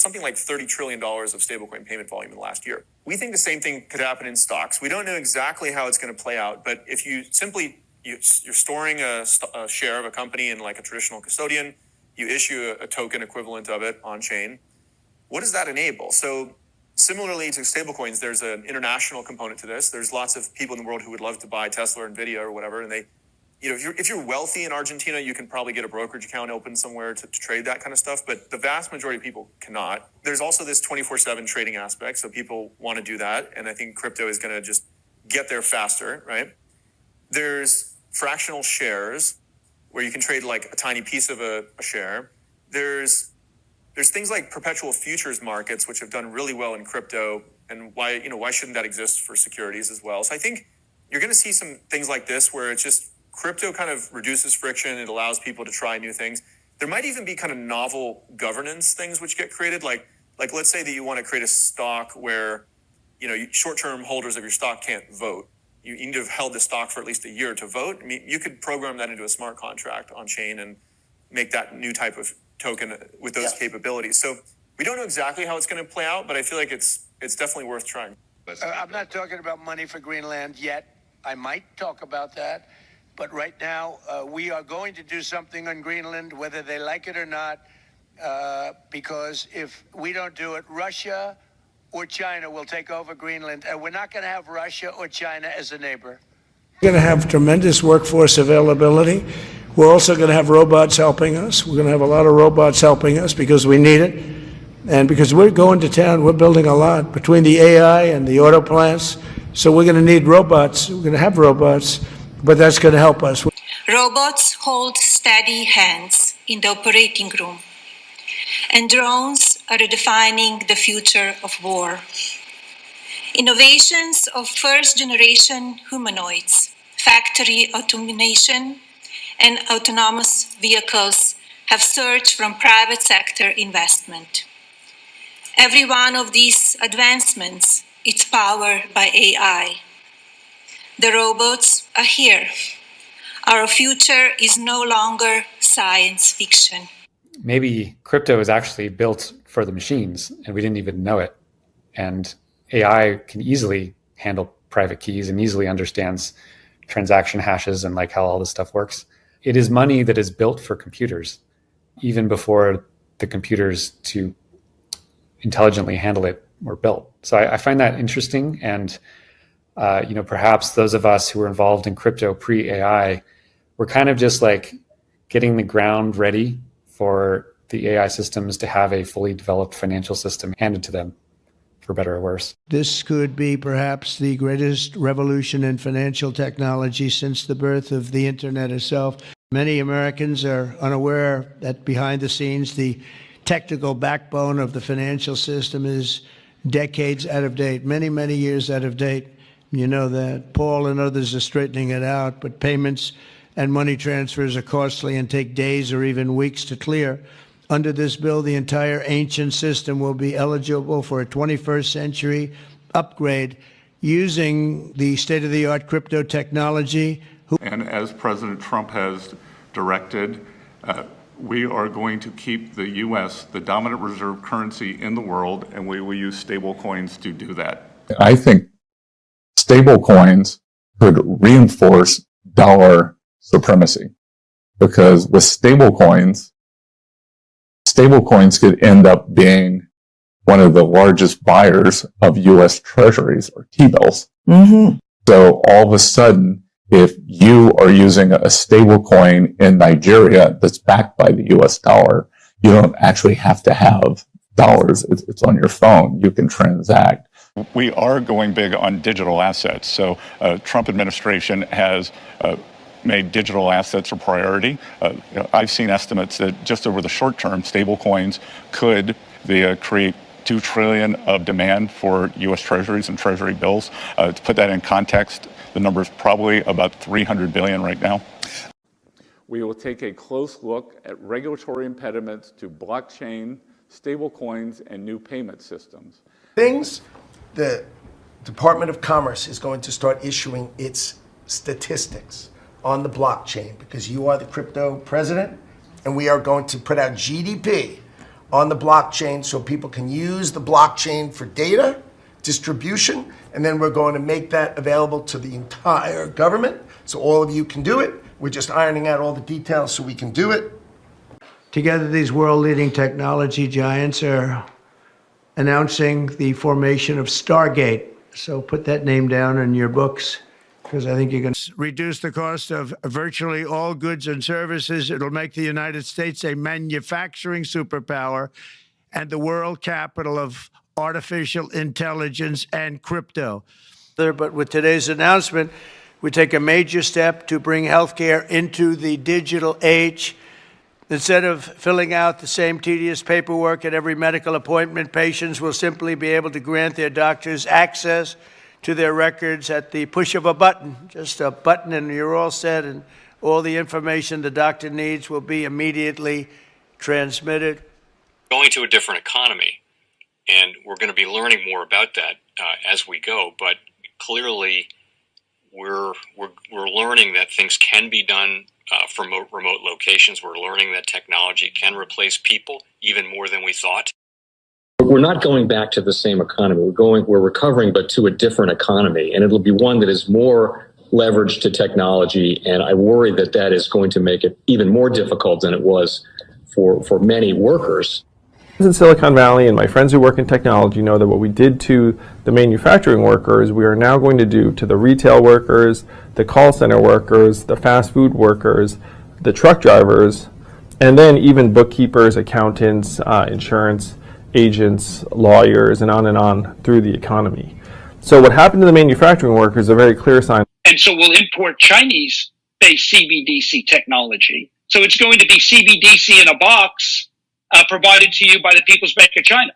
something like $30 trillion of stablecoin payment volume in the last year. We think the same thing could happen in stocks. We don't know exactly how it's going to play out, but if you simply, you're storing a share of a company in like a traditional custodian, you issue a token equivalent of it on chain. What does that enable? So similarly to stablecoins, there's an international component to this. There's lots of people in the world who would love to buy Tesla or Nvidia or whatever, and they, if you're wealthy in Argentina, you can probably get a brokerage account open somewhere to trade that kind of stuff. But the vast majority of people cannot. There's also this 24/7 trading aspect, so people want to do that, and I think crypto is going to just get there faster, right? There's fractional shares where you can trade like a tiny piece of a share. There's things like perpetual futures markets, which have done really well in crypto, and why shouldn't that exist for securities as well? So I think you're going to see some things like this where it's just crypto kind of reduces friction. It allows people to try new things. There might even be kind of novel governance things which get created. Like let's say that you want to create a stock where, short-term holders of your stock can't vote. You need to have held the stock for at least a year to vote. I mean, you could program that into a smart contract on chain and make that new type of token with those capabilities. So we don't know exactly how it's going to play out, but I feel like it's definitely worth trying. I'm not talking about money for Greenland yet. I might talk about that. But right now, we are going to do something on Greenland, whether they like it or not, because if we don't do it, Russia or China will take over Greenland, and we're not going to have Russia or China as a neighbor. We're going to have tremendous workforce availability. We're also going to have robots helping us. We're going to have a lot of robots helping us because we need it. And because we're going to town, we're building a lot between the AI and the auto plants. So we're going to need robots. We're going to have robots, but that's going to help us. Robots hold steady hands in the operating room, and drones are redefining the future of war. Innovations of first-generation humanoids, factory automation, and autonomous vehicles have surged from private sector investment. Every one of these advancements is powered by AI. The robots are here. Our future is no longer science fiction. Maybe crypto is actually built for the machines and we didn't even know it. And AI can easily handle private keys and easily understands transaction hashes and like how all this stuff works. It is money that is built for computers, even before the computers to intelligently handle it were built. So I find that interesting. And perhaps those of us who were involved in crypto pre-AI were kind of just like getting the ground ready for the AI systems to have a fully developed financial system handed to them, for better or worse. This could be perhaps the greatest revolution in financial technology since the birth of the internet itself. Many Americans are unaware that behind the scenes, the technical backbone of the financial system is decades out of date, many, many years out of date. You know that. Paul and others are straightening it out, but payments and money transfers are costly and take days or even weeks to clear. Under this bill, the entire ancient system will be eligible for a 21st century upgrade using the state-of-the-art crypto technology. And as President Trump has directed, we are going to keep the U.S. the dominant reserve currency in the world, and we will use stable coins to do that. I think stable coins could reinforce dollar supremacy, because with stable coins could end up being one of the largest buyers of U.S. treasuries or T-bills. Mm-hmm. So all of a sudden, if you are using a stable coin in Nigeria that's backed by the U.S. dollar, you don't actually have to have dollars. It's on your phone. You can transact. We are going big on digital assets. So Trump administration has made digital assets a priority. I've seen estimates that just over the short term, stable coins could create $2 trillion of demand for U.S. treasuries and treasury bills. To put that in context, the number is probably about 300 billion right now. We will take a close look at regulatory impediments to blockchain, stablecoins, and new payment systems. The Department of Commerce is going to start issuing its statistics on the blockchain, because you are the crypto president, and we are going to put out GDP on the blockchain so people can use the blockchain for data distribution, and then we're going to make that available to the entire government so all of you can do it. We're just ironing out all the details so we can do it. Together, these world-leading technology giants are announcing the formation of Stargate. So put that name down in your books, because I think you can reduce the cost of virtually all goods and services. It'll make the United States a manufacturing superpower and the world capital of artificial intelligence and crypto. But with today's announcement, we take a major step to bring healthcare into the digital age. Instead of filling out the same tedious paperwork at every medical appointment, patients will simply be able to grant their doctors access to their records at the push of a button. Just a button and you're all set, and all the information the doctor needs will be immediately transmitted. Going to a different economy, and we're going to be learning more about that as we go, but clearly we're learning that things can be done from remote locations. We're learning that technology can replace people even more than we thought. We're not going back to the same economy. We're recovering, but to a different economy, and it'll be one that is more leveraged to technology. And I worry that that is going to make it even more difficult than it was for many workers. In Silicon Valley, and my friends who work in technology know that what we did to the manufacturing workers, we are now going to do to the retail workers, the call center workers, the fast food workers, the truck drivers, and then even bookkeepers, accountants, insurance agents, lawyers, and on through the economy. So what happened to the manufacturing workers is a very clear sign. And so we'll import Chinese-based CBDC technology. So it's going to be CBDC in a box provided to you by the People's Bank of China.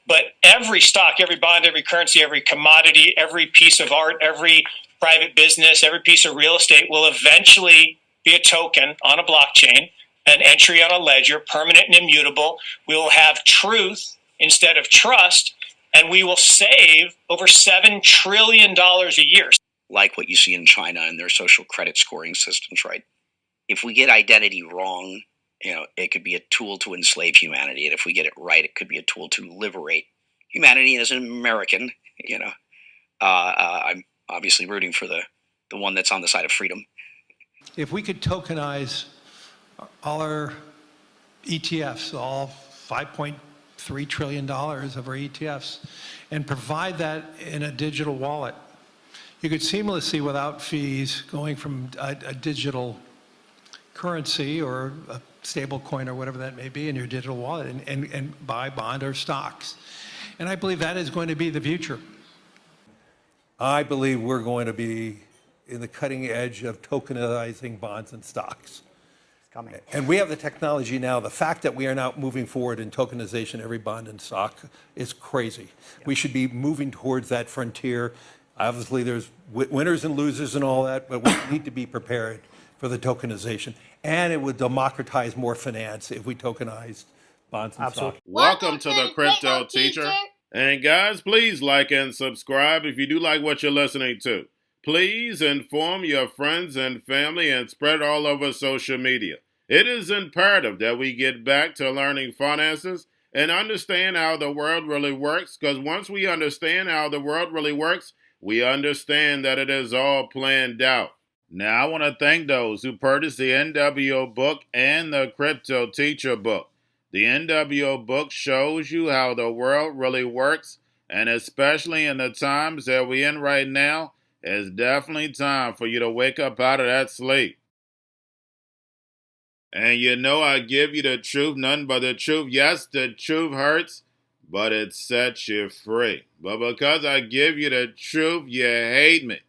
But every stock, every bond, every currency, every commodity, every piece of art, every private business, every piece of real estate will eventually be a token on a blockchain, an entry on a ledger, permanent and immutable. We will have truth instead of trust, and we will save over $7 trillion a year. Like what you see in China and their social credit scoring systems, right? If we get identity wrong, it could be a tool to enslave humanity. And if we get it right, it could be a tool to liberate humanity. And as an American, I'm obviously rooting for the one that's on the side of freedom. If we could tokenize all our ETFs, all $5.3 trillion of our ETFs, and provide that in a digital wallet, you could seamlessly, without fees, going from a digital currency or a stable coin or whatever that may be in your digital wallet and buy bond or stocks. And I believe that is going to be the future. I believe we're going to be in the cutting edge of tokenizing bonds and stocks. It's coming. And we have the technology now. The fact that we are now moving forward in tokenization, every bond and stock, is crazy. Yeah. We should be moving towards that frontier. Obviously, there's winners and losers and all that, but we need to be prepared for the tokenization. And it would democratize more finance if we tokenized bonds and stocks. Welcome to the Crypto Teacher. And guys, please like and subscribe if you do like what you're listening to. Please inform your friends and family and spread all over social media. It is imperative that we get back to learning finances and understand how the world really works, because once we understand how the world really works, we understand that it is all planned out. Now, I want to thank those who purchased the NWO book and the Crypto Teacher book. The NWO book shows you how the world really works, and especially in the times that we're in right now, it's definitely time for you to wake up out of that sleep. And I give you the truth, nothing but the truth. Yes, the truth hurts, but it sets you free. But because I give you the truth, you hate me.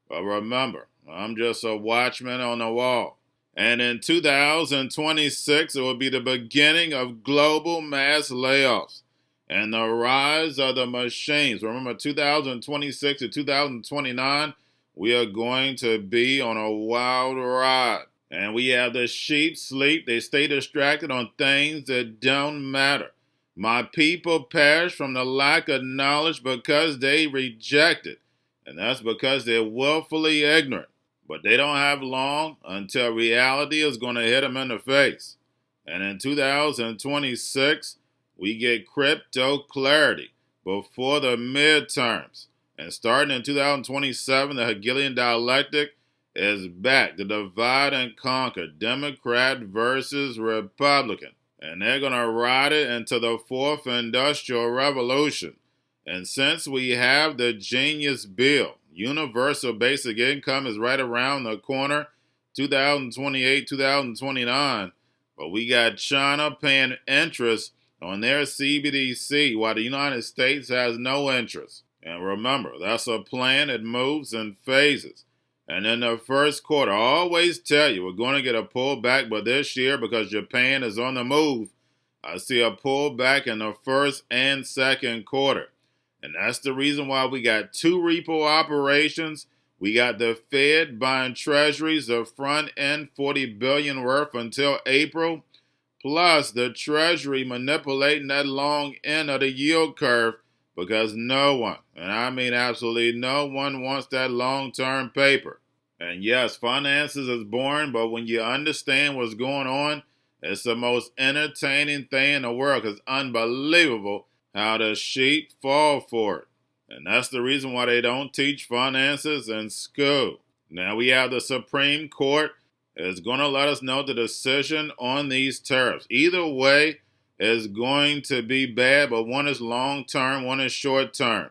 But remember, I'm just a watchman on the wall. And in 2026, it will be the beginning of global mass layoffs and the rise of the machines. Remember, 2026 to 2029, we are going to be on a wild ride. And we have the sheep sleep. They stay distracted on things that don't matter. My people perish from the lack of knowledge because they reject it. And that's because they're willfully ignorant. But they don't have long until reality is going to hit them in the face. And in 2026, we get crypto clarity before the midterms. And starting in 2027, the Hegelian dialectic is back. The divide and conquer, Democrat versus Republican. And they're going to ride it into the fourth industrial revolution. And since we have the genius bill, universal basic income is right around the corner, 2028, 2029. But we got China paying interest on their CBDC while the United States has no interest. And remember, that's a plan that moves in phases. And in the first quarter, I always tell you we're going to get a pullback, but this year, because Japan is on the move, I see a pullback in the first and second quarter. And that's the reason why we got two repo operations. We got the Fed buying treasuries, the front end $40 billion worth until April, plus the Treasury manipulating that long end of the yield curve because no one, and I mean absolutely no one, wants that long-term paper. And yes, finances is boring, but when you understand what's going on, it's the most entertaining thing in the world because it's unbelievable how the sheep fall for it. And that's the reason why they don't teach finances in school. Now we have the Supreme Court is going to let us know the decision on these tariffs. Either way is going to be bad, but one is long-term, one is short-term.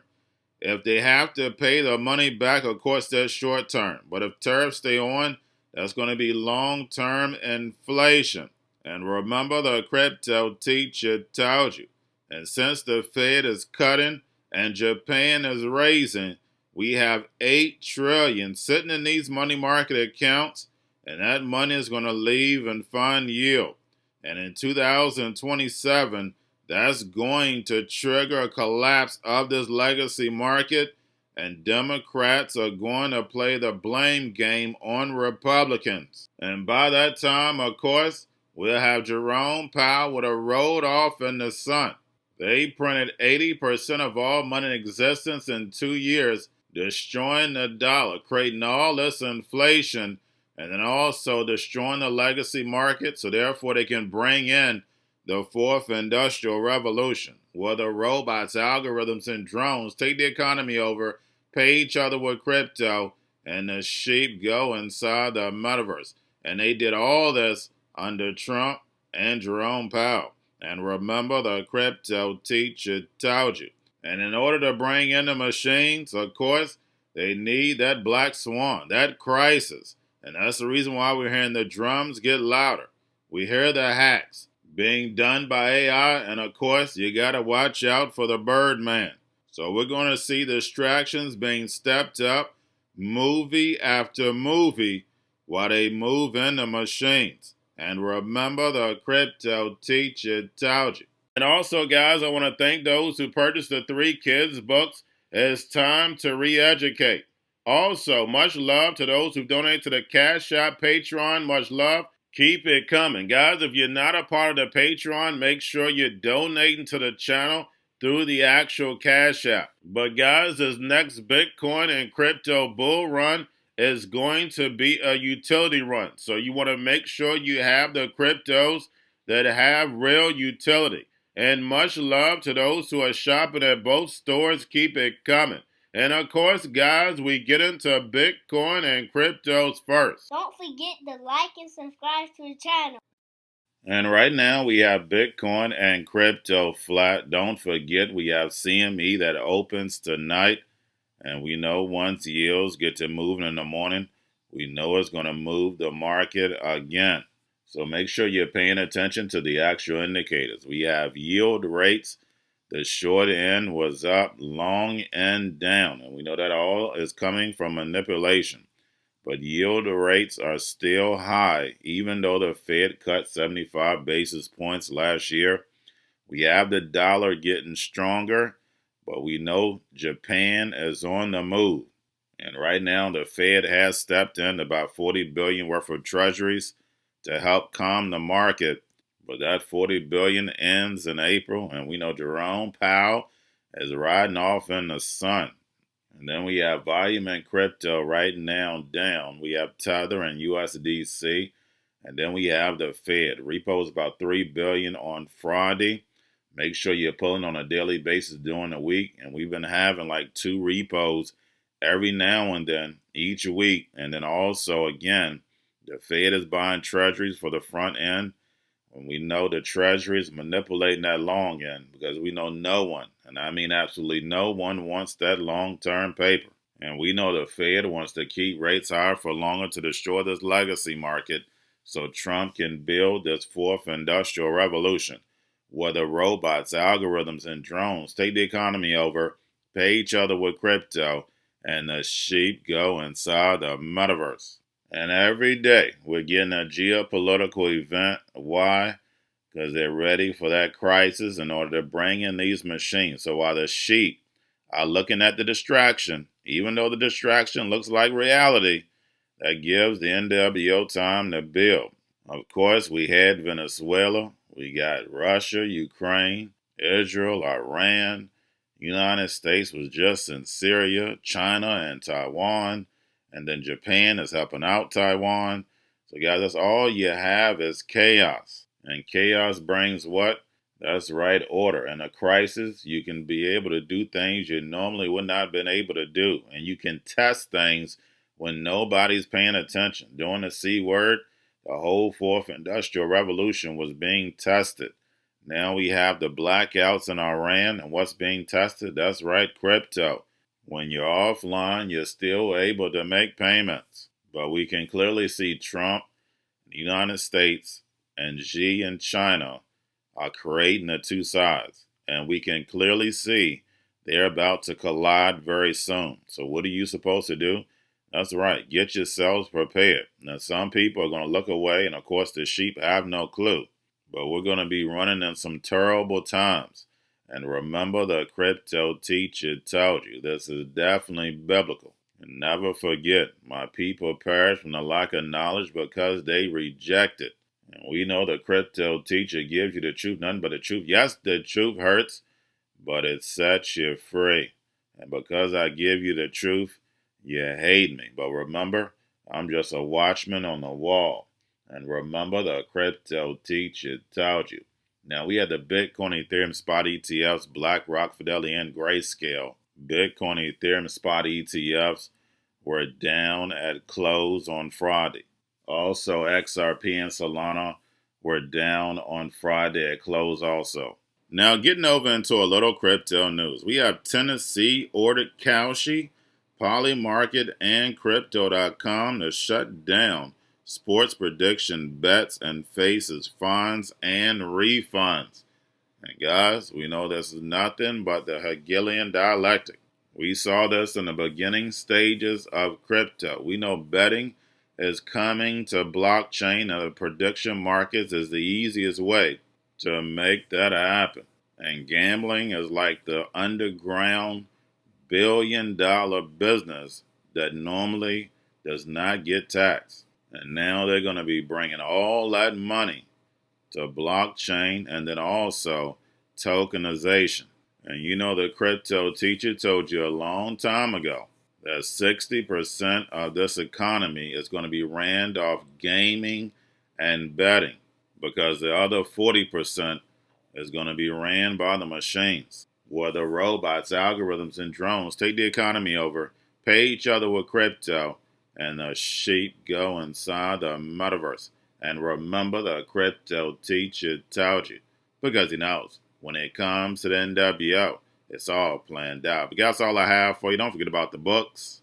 If they have to pay the money back, of course, that's short-term. But if tariffs stay on, that's going to be long-term inflation. And remember, the crypto teacher told you. And since the Fed is cutting and Japan is raising, we have $8 trillion sitting in these money market accounts, and that money is going to leave and find yield. And in 2027, that's going to trigger a collapse of this legacy market, and Democrats are going to play the blame game on Republicans. And by that time, of course, we'll have Jerome Powell with a rolled off in the sun. They printed 80% of all money in existence in 2 years, destroying the dollar, creating all this inflation, and then also destroying the legacy market, so therefore they can bring in the fourth industrial revolution, where the robots, algorithms, and drones take the economy over, pay each other with crypto, and the sheep go inside the metaverse. And they did all this under Trump and Jerome Powell. And remember, the crypto teacher told you. And in order to bring in the machines, of course, they need that black swan, that crisis. And that's the reason why we're hearing the drums get louder. We hear the hacks being done by AI, and of course, you got to watch out for the Birdman. So we're going to see distractions being stepped up, movie after movie, while they move in the machines. And remember, the crypto teacher told you. And also, guys, I want to thank those who purchased the 3 kids' books. It's time to re-educate. Also, much love to those who donate to the Cash App, Patreon. Much love. Keep it coming. Guys, if you're not a part of the Patreon, make sure you're donating to the channel through the actual Cash App. But guys, this next Bitcoin and crypto bull run is going to be a utility run. So you want to make sure you have the cryptos that have real utility. And much love to those who are shopping at both stores. Keep it coming. And of course, guys, we get into Bitcoin and cryptos first. Don't forget to like and subscribe to the channel. And right now we have Bitcoin and crypto flat. Don't forget we have CME that opens tonight. And we know once yields get to moving in the morning, we know it's going to move the market again. So make sure you're paying attention to the actual indicators. We have yield rates. The short end was up, long end down. And we know that all is coming from manipulation. But yield rates are still high, even though the Fed cut 75 basis points last year. We have the dollar getting stronger, but we know Japan is on the move. And right now, the Fed has stepped in about $40 billion worth of treasuries to help calm the market. But that $40 billion ends in April, and we know Jerome Powell is riding off in the sun. And then we have volume and crypto right now down. We have Tether and USDC. And then we have the Fed. Repos about $3 billion on Friday. Make sure you're pulling on a daily basis during the week. And we've been having like 2 repos every now and then each week. And then also, again, the Fed is buying treasuries for the front end. And we know the Treasury is manipulating that long end because we know no one, and I mean absolutely no one, wants that long-term paper. And we know the Fed wants to keep rates higher for longer to destroy this legacy market so Trump can build this fourth industrial revolution, where the robots, algorithms, and drones take the economy over, pay each other with crypto, and the sheep go inside the metaverse. And every day we're getting a geopolitical event. Why? Because they're ready for that crisis in order to bring in these machines. So while the sheep are looking at the distraction, even though the distraction looks like reality, that gives the NWO time to build. Of course, we had Venezuela, we got Russia, Ukraine, Israel, Iran, United States was just in Syria, China, and Taiwan. And then Japan is helping out Taiwan. So guys, that's all you have is chaos. And chaos brings what? That's right, order. In a crisis, you can be able to do things you normally would not have been able to do. And you can test things when nobody's paying attention. During the C word, the whole fourth industrial revolution was being tested. Now we have the blackouts in Iran, and what's being tested? That's right, crypto. When you're offline, you're still able to make payments. But we can clearly see Trump, the United States, and Xi in China are creating the two sides. And we can clearly see they're about to collide very soon. So what are you supposed to do? That's right, get yourselves prepared. Now some people are going to look away, and of course the sheep have no clue. But we're going to be running in some terrible times. And remember, the crypto teacher told you this is definitely biblical. And never forget, my people perish from the lack of knowledge because they reject it. And we know the crypto teacher gives you the truth, nothing but the truth. Yes, the truth hurts, but it sets you free. And because I give you the truth, you hate me. But remember, I'm just a watchman on the wall. And remember, the crypto teacher told you. Now, we had the Bitcoin, Ethereum, spot ETFs, BlackRock, Fidelity, and Grayscale. Bitcoin, Ethereum, spot ETFs were down at close on Friday. Also, XRP and Solana were down on Friday at close also. Now, getting over into a little crypto news. We have Tennessee ordered Kalshi, Polymarket, and Crypto.com to shut down sports prediction bets and faces fines and refunds. And guys, we know this is nothing but the Hegelian dialectic. We saw this in the beginning stages of crypto. We know betting is coming to blockchain, and the prediction markets is the easiest way to make that happen. And gambling is like the underground billion-dollar business that normally does not get taxed. And now they're going to be bringing all that money to blockchain and then also tokenization. And you know, the crypto teacher told you a long time ago that 60% of this economy is going to be ran off gaming and betting, because the other 40% is going to be ran by the machines, where the robots, algorithms, and drones take the economy over, pay each other with crypto, and the sheep go inside the metaverse. And remember, the crypto teacher told you, because he knows when it comes to the NWO, it's all planned out. But that's all I have for you. Don't forget about the books.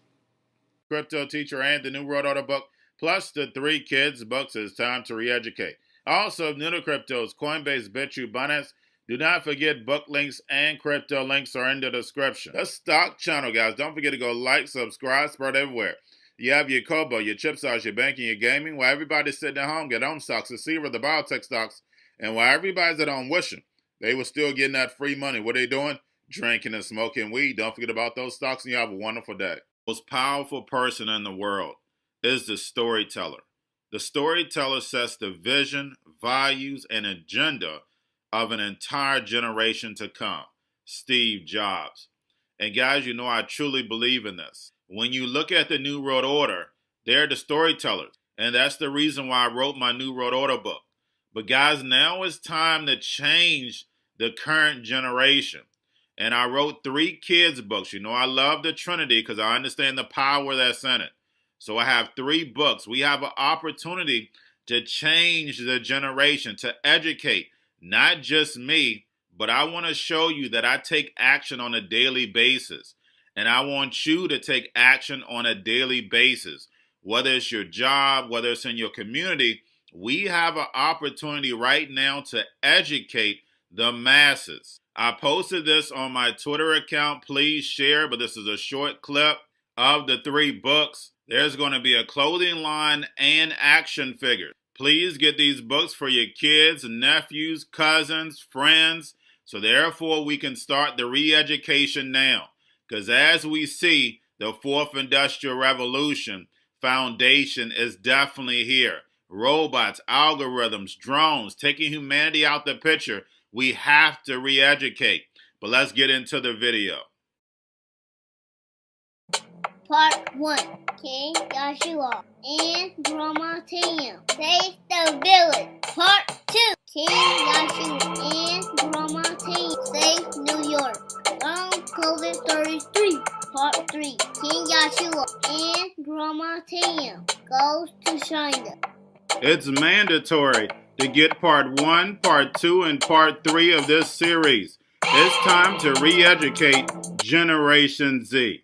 Crypto Teacher and the New World Order book, plus the 3 kids books. It's time to re-educate. Also, new to cryptos, Coinbase, Bitrue, Binance. Do not forget book links and crypto links are in the description. The stock channel, guys. Don't forget to go like, subscribe, spread everywhere. You have your Kobo, your chip stocks, your banking, your gaming. While everybody's sitting at home, get on stocks, the Seaver, the biotech stocks. And while everybody's at home wishing they were still getting that free money, what are they doing? Drinking and smoking weed. Don't forget about those stocks, and you have a wonderful day. The most powerful person in the world is the storyteller. The storyteller sets the vision, values, and agenda of an entire generation to come. Steve Jobs. And guys, you know I truly believe in this. When you look at the New World Order, they're the storytellers. And that's the reason why I wrote my New World Order book. But guys, now it's time to change the current generation. And I wrote 3 kids' books. You know, I love the Trinity because I understand the power that's in it. So I have 3 books. We have an opportunity to change the generation, to educate, not just me, but I want to show you that I take action on a daily basis. And I want you to take action on a daily basis. Whether it's your job, whether it's in your community, we have an opportunity right now to educate the masses. I posted this on my Twitter account. Please share, but this is a short clip of the 3 books. There's going to be a clothing line and action figures. Please get these books for your kids, nephews, cousins, friends, so therefore we can start the re-education now. Because as we see, the 4th Industrial Revolution foundation is definitely here. Robots, algorithms, drones, taking humanity out the picture. We have to re-educate. But let's get into the video. Part 1. King Joshua and Grandma Tam save the village. Part 2. King Joshua and Grandma Tam save New York from COVID-33. Part 3. King Joshua and Grandma Tam goes to China. It's mandatory to get part 1, part 2, and part 3 of this series. It's time to re-educate Generation Z.